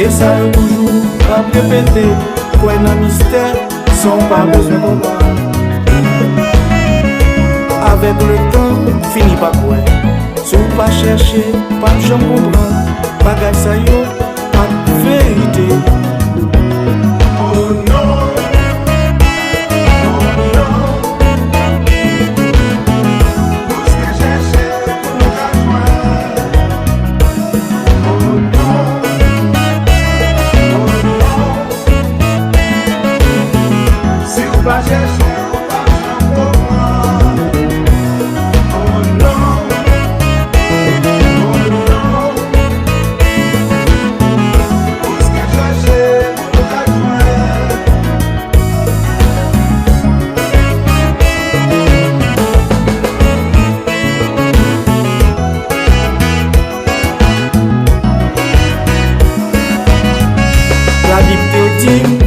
Et ça yo toujours à répéter, quoi un mystère, sans pas besoin de voir. Avec le temps, fini par quoi. Si vous pas chercher, pas jamais comprendre. Bagay sa yo, pas de vérité. Oh non.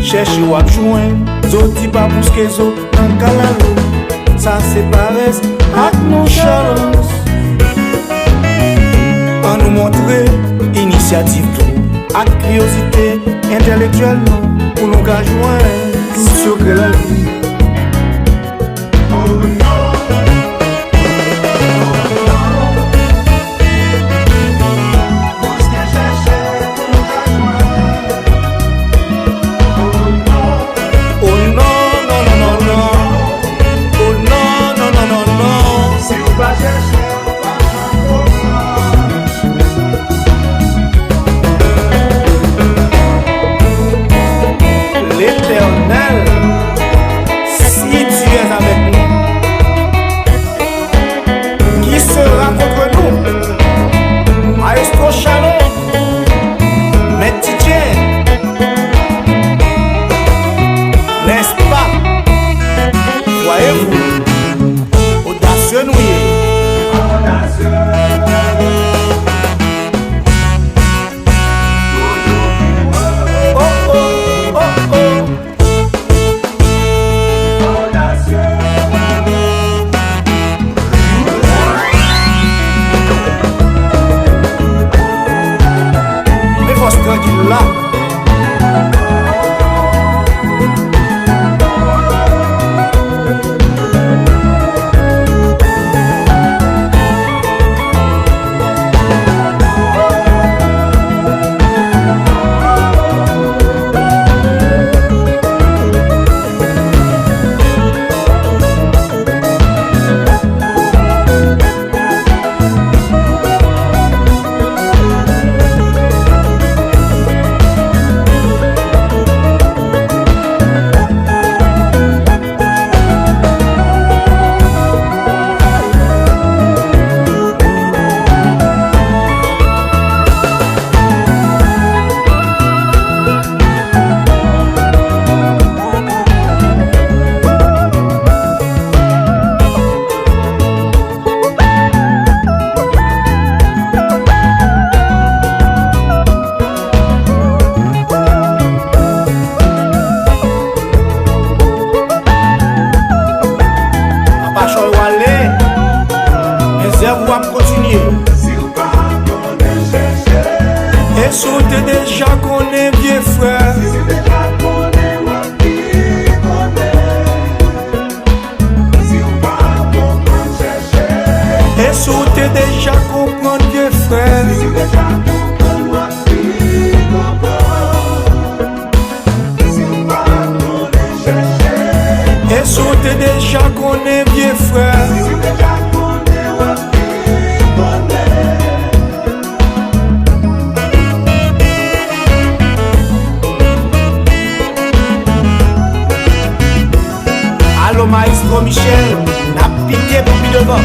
Cherche ou adjoint, zoti pas bousque zo dans calalo. Ça c'est paresse avec nonchalance. On nous montrer initiative tout, avec curiosité intellectuellement pour nous joindre sur que la vie. Et sauter déjà qu'on est vieux frère. Et sauter déjà comprendre vieux frère. Et sauter déjà qu'on est vieux frère. Maestro Michel, n'a piqué pour lui devant.